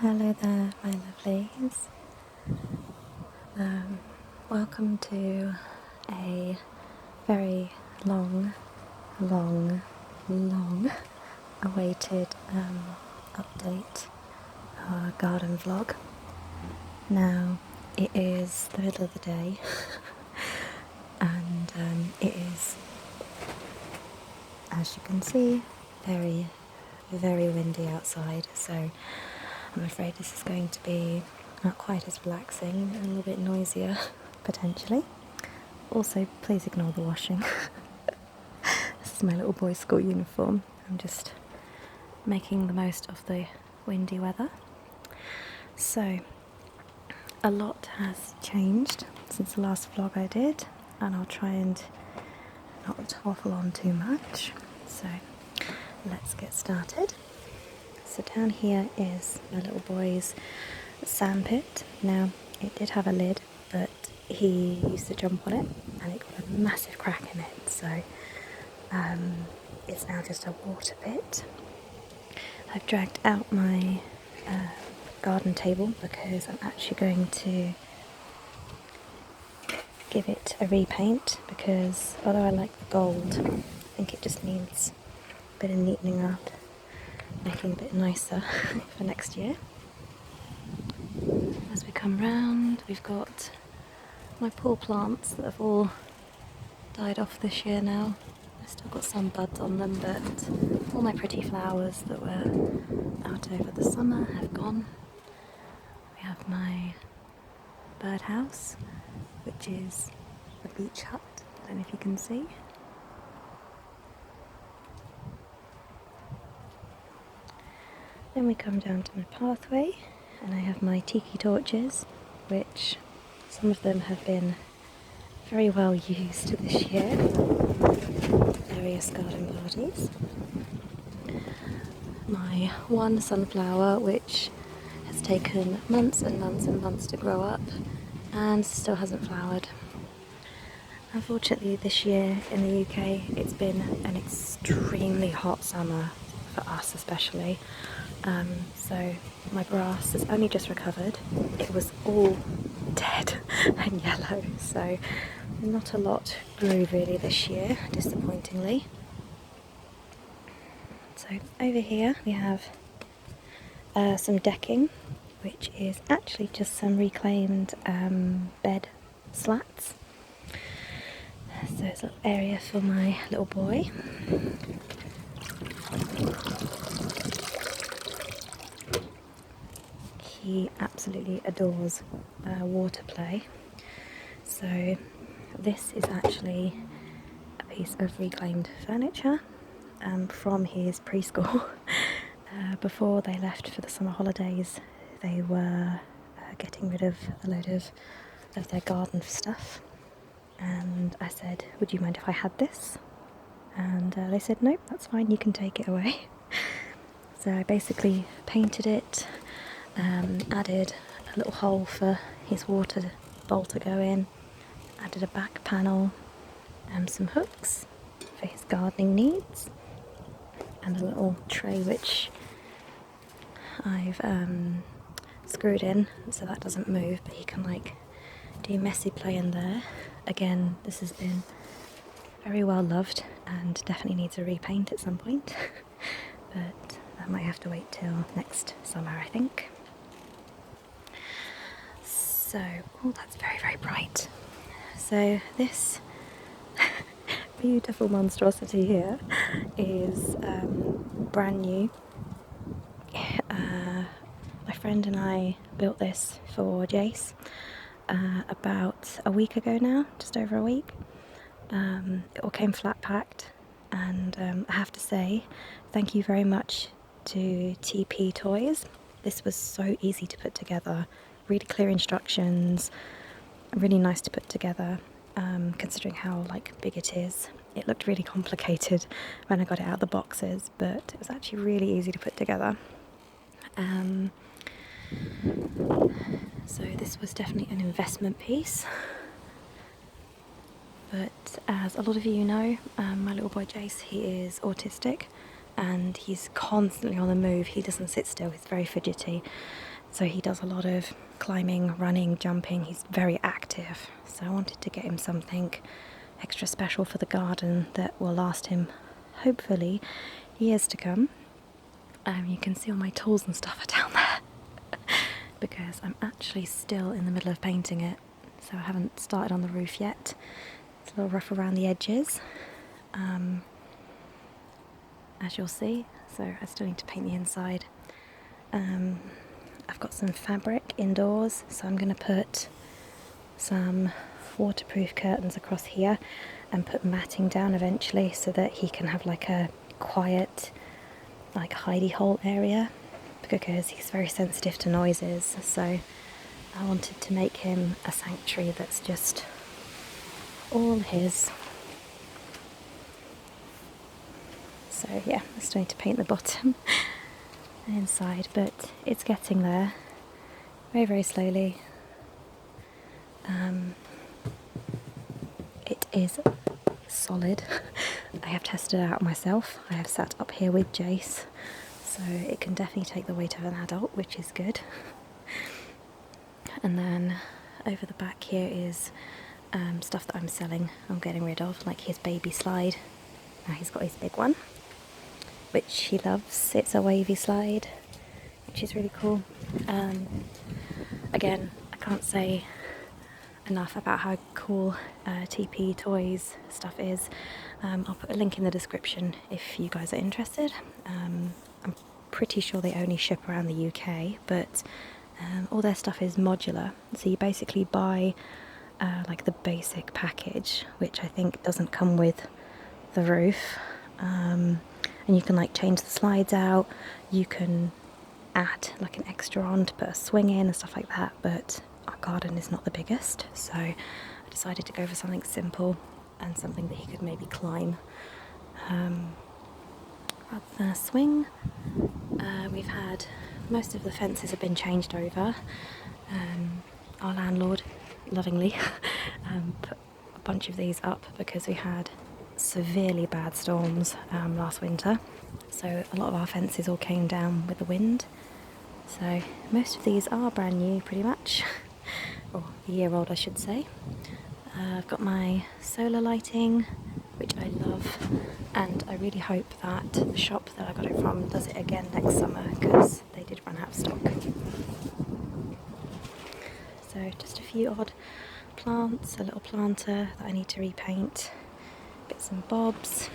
Hello there, my lovelies. Welcome to a very long, long awaited update, our garden vlog. Now, it is the middle of the day and it is, as you can see, very, very windy outside, so I'm afraid this is going to be not quite as relaxing and a little bit noisier, potentially. Also, please ignore the washing. This is my little boy's school uniform. I'm just making the most of the windy weather. So, a lot has changed since the last vlog I did, and I'll try and not waffle on too much. So, let's get started. So down here is my little boy's sandpit. Now, it did have a lid, but he used to jump on it and it got a massive crack in it, so it's now just a water pit. I've dragged out my garden table because I'm actually going to give it a repaint, because although I like the gold, I think it just needs a bit of neatening up, making it a bit nicer for next year. As we come round, we've got my poor plants that have all died off this year now. I've still got some buds on them, but all my pretty flowers that were out over the summer have gone. We have my birdhouse, which is a beach hut. I don't know if you can see. Then we come down to my pathway, and I have my tiki torches, which some of them have been very well used this year, various garden parties. My one sunflower, which has taken months and months and months to grow up and still hasn't flowered. Unfortunately, this year in the UK it's been an extremely hot summer, for us especially. So my grass has only just recovered. It was all dead and yellow, so not a lot grew really this year, disappointingly. So over here we have some decking, which is actually just some reclaimed bed slats. So it's a little area for my little boy. He absolutely adores water play. So this is actually a piece of reclaimed furniture from his preschool. Before they left for the summer holidays, they were getting rid of a load of their garden stuff. And I said, would you mind if I had this? And they said, no, that's fine, you can take it away. So I basically painted it, added a little hole for his water bowl to go in, added a back panel and some hooks for his gardening needs, and a little tray which I've screwed in so that doesn't move, but he can like do messy play in there. Again, this has been very well loved and definitely needs a repaint at some point, but that might have to wait till next summer, I think. So, oh, that's very, very bright. So this beautiful monstrosity here is brand new. My friend and I built this for Jace about a week ago now, just over a week. It all came flat packed, and I have to say thank you very much to TP Toys. This was so easy to put together, really clear instructions, really nice to put together, considering how like big it is. It looked really complicated when I got it out of the boxes, but it was actually really easy to put together. So this was definitely an investment piece. But as a lot of you know, my little boy Jace, he is autistic and he's constantly on the move. He doesn't sit still, he's very fidgety. So he does a lot of climbing, running, jumping. He's very active. So I wanted to get him something extra special for the garden that will last him, hopefully, years to come. You can see all my tools and stuff are down there because I'm actually still in the middle of painting it. So I haven't started on the roof yet. It's a little rough around the edges, as you'll see. So I still need to paint the inside. I've got some fabric indoors, so I'm going to put some waterproof curtains across here and put matting down eventually so that he can have like a quiet, like hidey hole area, because he's very sensitive to noises. So I wanted to make him a sanctuary that's just all his. So yeah, I still need to paint the bottom and inside, but it's getting there very, very slowly. It is solid. I have tested it out myself. I have sat up here with Jace, so it can definitely take the weight of an adult, which is good. And then over the back here is stuff that I'm selling, I'm getting rid of, like his baby slide. Now he's got his big one, which he loves. It's a wavy slide, which is really cool. Again, I can't say enough about how cool TP Toys stuff is. I'll put a link in the description if you guys are interested. I'm pretty sure they only ship around the UK, but all their stuff is modular. So you basically buy like the basic package, which I think doesn't come with the roof. And you can like change the slides out. You can add like an extra on to put a swing in and stuff like that, but our garden is not the biggest, so I decided to go for something simple and something that he could maybe climb rather than a swing. We've had, most of the fences have been changed over. Our landlord lovingly put a bunch of these up because we had severely bad storms last winter, so a lot of our fences all came down with the wind. So most of these are brand new pretty much, or a year old I should say. I've got my solar lighting, which I love, and I really hope that the shop that I got it from does it again next summer, because they did run out of stock. So just a few odd plants, a little planter that I need to repaint, bits and bobs,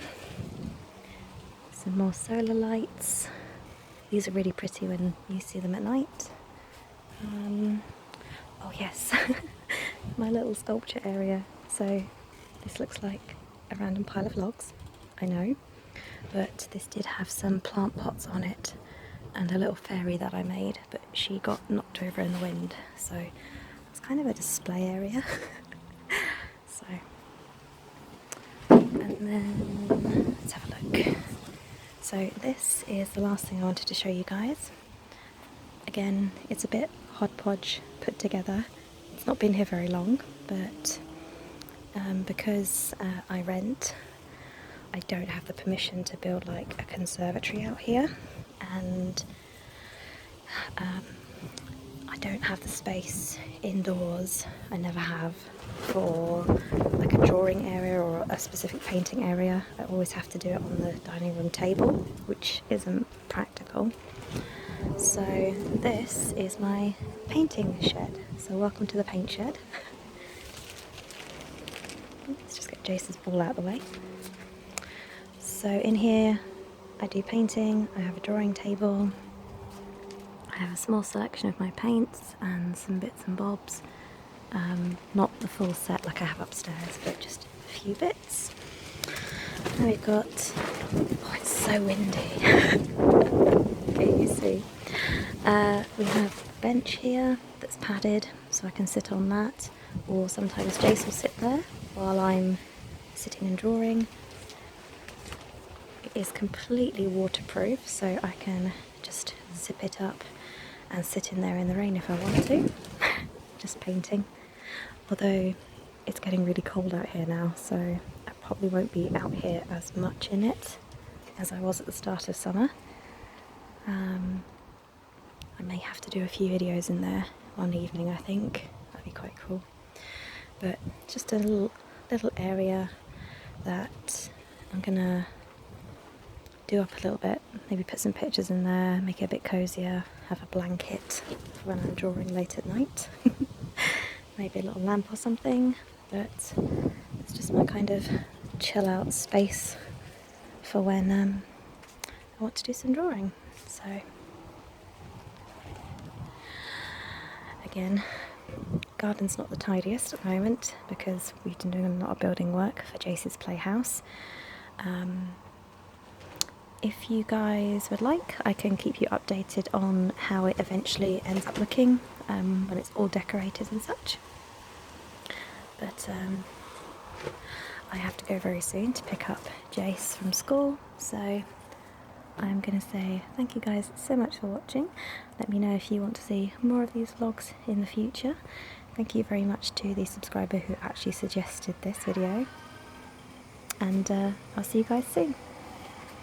some more solar lights. These are really pretty when you see them at night. Oh yes, my little sculpture area. So this looks like a random pile of logs, I know, but this did have some plant pots on it and a little fairy that I made, but she got knocked over in the wind, so it's kind of a display area. So, and then let's have a look. So this is the last thing I wanted to show you guys. Again, it's a bit hodgepodge put together. It's not been here very long, but because I rent, I don't have the permission to build like a conservatory out here, and I don't have the space indoors, I never have, for like a drawing area or a specific painting area. I always have to do it on the dining room table, which isn't practical. So this is my painting shed. So welcome to the paint shed. Let's just get Jason's ball out of the way. So in here I do painting, I have a drawing table, I have a small selection of my paints and some bits and bobs. Not the full set like I have upstairs, but just a few bits. And we've got, oh it's so windy. Okay, you see. We have a bench here that's padded, so I can sit on that, or sometimes Jace will sit there while I'm sitting and drawing. It is completely waterproof, so I can just zip it up and sit in there in the rain if I want to, just painting. Although it's getting really cold out here now, so I probably won't be out here as much in it as I was at the start of summer. I'm may have to do a few videos in there one evening, I think. That'd be quite cool. But just a little area that I'm gonna do up a little bit, maybe put some pictures in there, make it a bit cozier, have a blanket for when I'm drawing late at night. Maybe a little lamp or something, but it's just my kind of chill out space for when I want to do some drawing. So again, garden's not the tidiest at the moment because we've been doing a lot of building work for Jace's playhouse. If you guys would like, I can keep you updated on how it eventually ends up looking when it's all decorated and such. But I have to go very soon to pick up Jace from school, so I'm going to say thank you guys so much for watching. Let me know if you want to see more of these vlogs in the future. Thank you very much to the subscriber who actually suggested this video, and I'll see you guys soon.